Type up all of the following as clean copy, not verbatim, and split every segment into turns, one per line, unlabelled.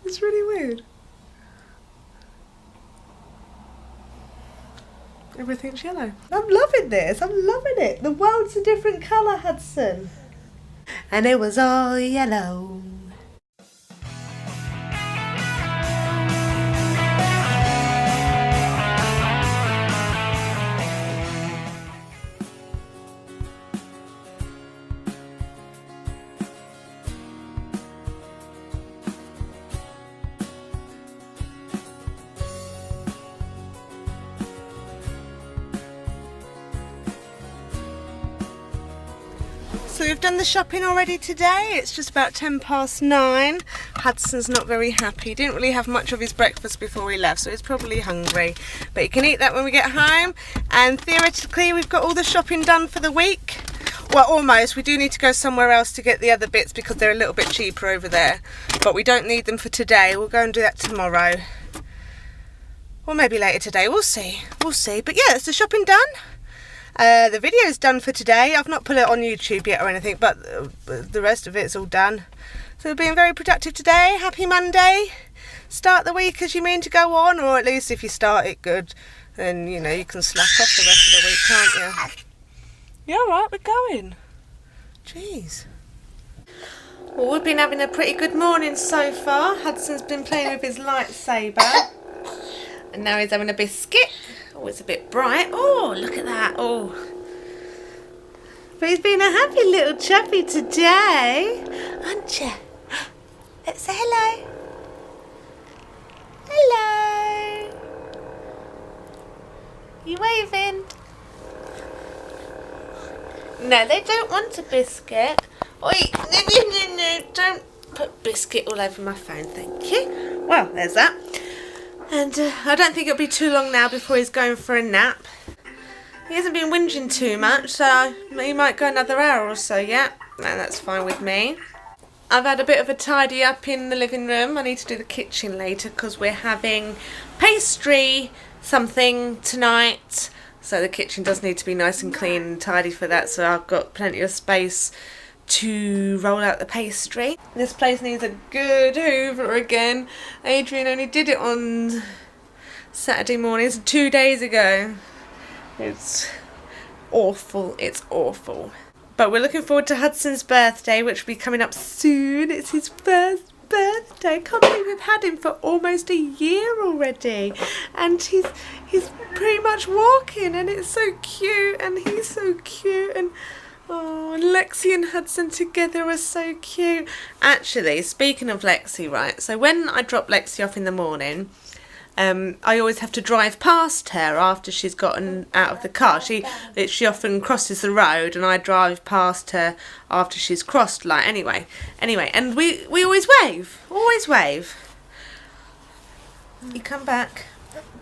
It's really weird. Everything's yellow. I'm loving this. I'm loving it. The world's a different colour, Hudson. And it was all yellow. So we've done the shopping already today. It's just about 9:10. Hudson's not very happy. He didn't really have much of his breakfast before we left, so he's probably hungry. But he can eat that when we get home. And theoretically, we've got all the shopping done for the week. Well, almost. We do need to go somewhere else to get the other bits because they're a little bit cheaper over there. But we don't need them for today. We'll go and do that tomorrow. Or maybe later today. We'll see. We'll see. But yeah, it's the shopping done. The video's done for today. I've not put it on YouTube yet or anything, but the rest of it's all done. So we've been very productive today. Happy Monday. Start the week as you mean to go on, or at least if you start it good, then you know you can slack off the rest of the week, can't you? Yeah, alright, we're going. Jeez. Well, we've been having a pretty good morning so far. Hudson's been playing with his lightsaber. And now he's having a biscuit. Oh, it's a bit bright. Oh, look at that. Oh. But he's been a happy little chappy today, aren't you? Let's say hello. Hello. You waving? No, they don't want a biscuit. Oi, no, don't put biscuit all over my phone, thank you. Well, there's that. And I don't think it'll be too long now before he's going for a nap. He hasn't been whinging too much, so he might go another hour or so yet. No, that's fine with me. I've had a bit of a tidy up in the living room. I need to do the kitchen later because we're having pastry something tonight. So the kitchen does need to be nice and clean and tidy for that, so I've got plenty of space to roll out the pastry. This place needs a good hoover again. Adrian only did it on Saturday morning, so 2 days ago. It's awful, it's awful. But we're looking forward to Hudson's birthday, which will be coming up soon. It's his first birthday. I can't believe we've had him for almost a year already. And he's pretty much walking, and it's so cute, and he's so cute, and oh, and Lexi and Hudson together are so cute. Actually, speaking of Lexi, right, so when I drop Lexi off in the morning, I always have to drive past her after she's gotten out of the car. She often crosses the road and I drive past her after she's crossed, like, anyway, and we always wave. You come back.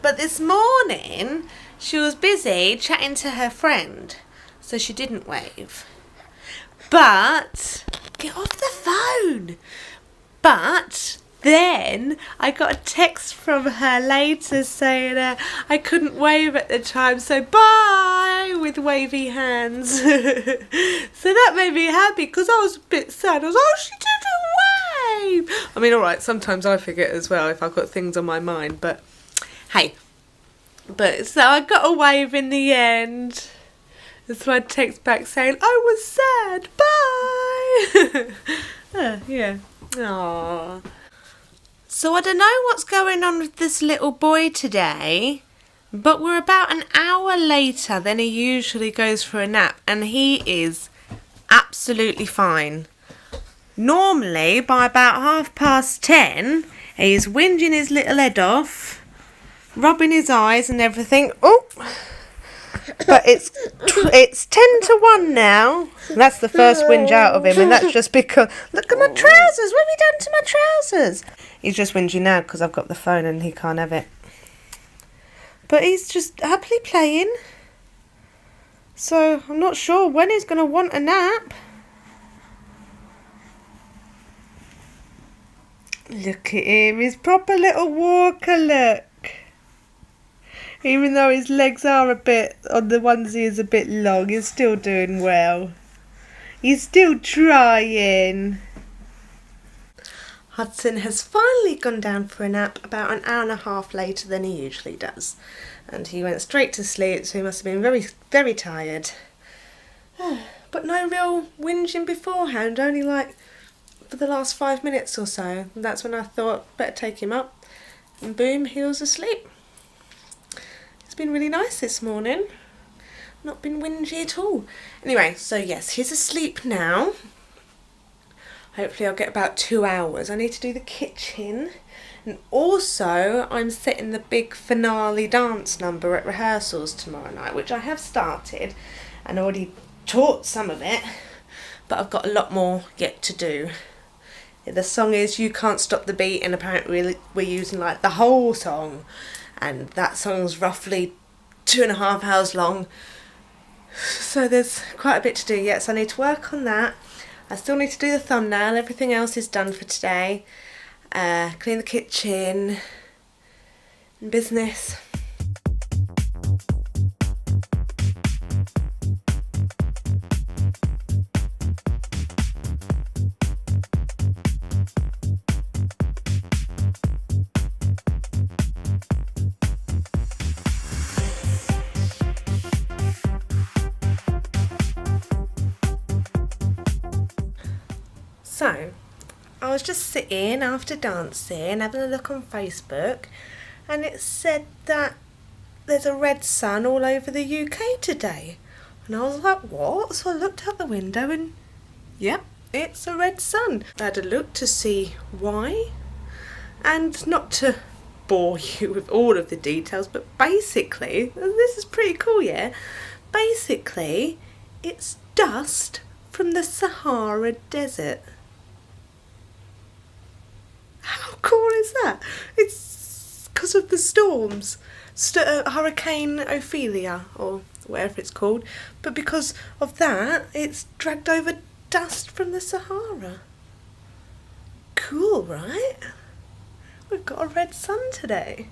But this morning, she was busy chatting to her friend, so she didn't wave. But, get off the phone. But then I got a text from her later saying I couldn't wave at the time, so bye, with wavy hands. So that made me happy because I was a bit sad. I was like, oh, she didn't wave. I mean, alright, sometimes I forget as well if I've got things on my mind, but hey. But so I got a wave in the end. That's why I text back saying, I was sad, bye. Yeah. Aww. So I don't know what's going on with this little boy today, but we're about an hour later than he usually goes for a nap, and he is absolutely fine. Normally, by about 10:30, he's whinging his little head off, rubbing his eyes and everything. Oh! But it's 10-1 now. That's the first whinge out of him, and that's just because... Look at my trousers! What have you done to my trousers? He's just whinging now because I've got the phone and he can't have it. But he's just happily playing. So I'm not sure when he's going to want a nap. Look at him. He's proper little walker, look. Even though his legs are a bit, on the onesie is a bit long, he's still doing well. He's still trying. Hudson has finally gone down for a nap about an hour and a half later than he usually does. And he went straight to sleep, so he must have been very, very tired. But no real whinging beforehand, only like for the last 5 minutes or so. And that's when I thought, better take him up. And boom, he was asleep. It's been really nice this morning. Not been whingy at all. Anyway, so yes, he's asleep now. Hopefully I'll get about 2 hours. I need to do the kitchen. And also, I'm setting the big finale dance number at rehearsals tomorrow night, which I have started and already taught some of it, but I've got a lot more yet to do. The song is You Can't Stop the Beat, and apparently we're using like the whole song, and that song's roughly 2.5 hours long, so there's quite a bit to do yet, so I need to work on that. I still need to do the thumbnail. Everything else is done for today. Clean the kitchen and business. So, I was just sitting after dancing, having a look on Facebook, and it said that there's a red sun all over the UK today. And I was like, what? So I looked out the window and, yep, it's a red sun. I had a look to see why, and not to bore you with all of the details, but basically, and this is pretty cool, yeah? Basically, it's dust from the Sahara Desert. How cool is that? It's because of the storms. Hurricane Ophelia, or whatever it's called. But because of that, it's dragged over dust from the Sahara. Cool, right? We've got a red sun today.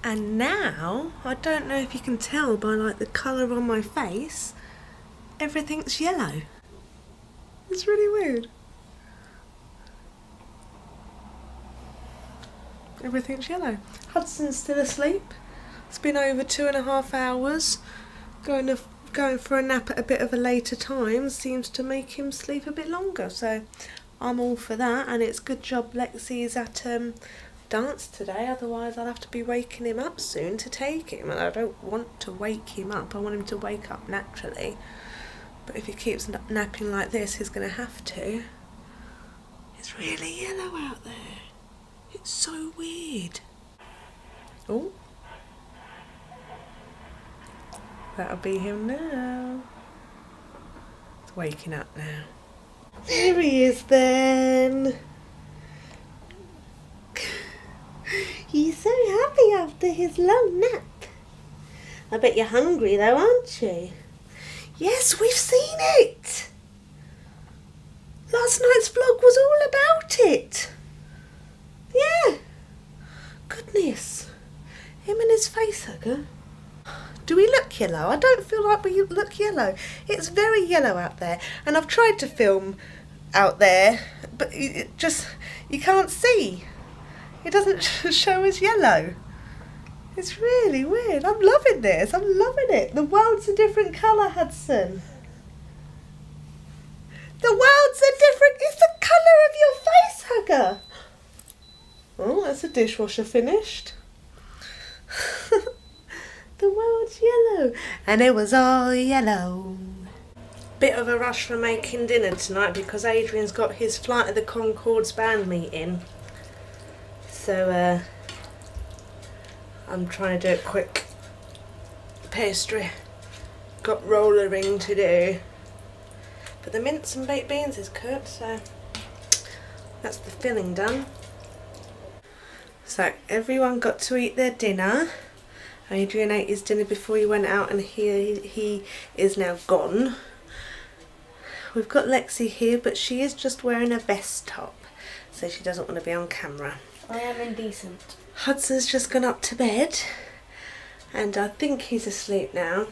And now, I don't know if you can tell by like the colour on my face, everything's yellow. It's really weird. Everything's yellow. Hudson's still asleep. It's been over 2.5 hours. Going for a nap at a bit of a later time seems to make him sleep a bit longer. So I'm all for that. And it's good job Lexi's at dance today. Otherwise I'll have to be waking him up soon to take him. And I don't want to wake him up. I want him to wake up naturally. But if he keeps napping like this, he's going to have to. It's really yellow out there. It's so weird. Oh. That'll be him now. He's waking up now. There he is then. He's so happy after his long nap. I bet you're hungry though, aren't you? Yes, we've seen it. Last night's vlog was all about it. Yeah. Goodness. Him and his face hugger. Do we look yellow? I don't feel like we look yellow. It's very yellow out there. And I've tried to film out there, but it just, you can't see. It doesn't show as yellow. It's really weird. I'm loving this. I'm loving it. The world's a different colour, Hudson. The world's a different... It's the colour of your face hugger. Oh, that's a dishwasher finished. The world's yellow. And it was all yellow. Bit of a rush for making dinner tonight because Adrian's got his Flight of the Conchords band meeting. So, I'm trying to do it quick. Pastry. Got rollering to do. But the mince and baked beans is cooked, so that's the filling done. So everyone got to eat their dinner. Adrian ate his dinner before he went out and he is now gone. We've got Lexi here, but she is just wearing a vest top, so she doesn't want to be on camera.
I am indecent.
Hudson's just gone up to bed, and I think he's asleep now.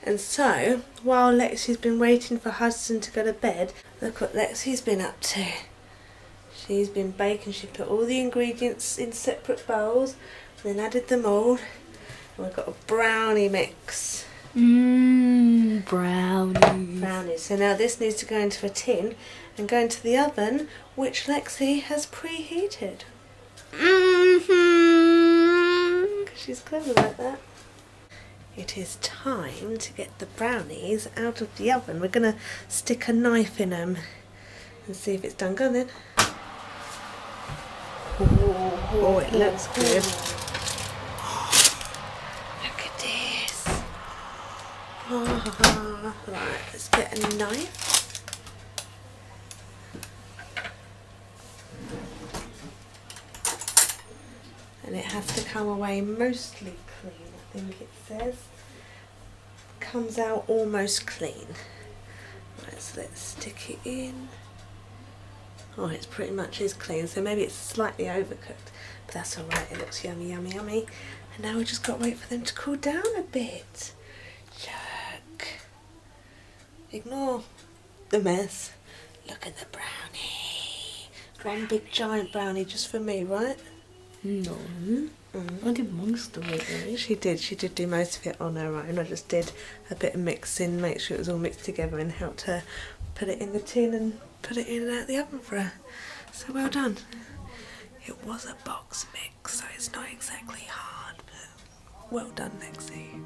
And so, while Lexi's been waiting for Hudson to go to bed, Look what Lexi's been up to. She's been baking. She put all the ingredients in separate bowls, then added them all. And we've got a brownie mix. Brownies. So now this needs to go into a tin and go into the oven, which Lexi has preheated. She's clever like that. It is time to get the brownies out of the oven. We're going to stick a knife in them and see if it's done. Go on then. Oh, it looks good. Look at this. Oh, right, let's get a knife. And it has to come away mostly clean, I think it says. Comes out almost clean. Right, so let's stick it in. Oh, it's pretty much is clean, so maybe it's slightly overcooked, but that's alright, it looks yummy, yummy, yummy. And now we just got to wait for them to cool down a bit. Look. Ignore the mess. Look at the brownie. One big giant brownie just for me, right?
No. I did most of it, right?
She did do most of it on her own. I just did a bit of mixing, make sure it was all mixed together, and helped her put it in the tin and put it in and out the oven for her. So well done. It was a box mix, so it's not exactly hard, but well done, Lexi.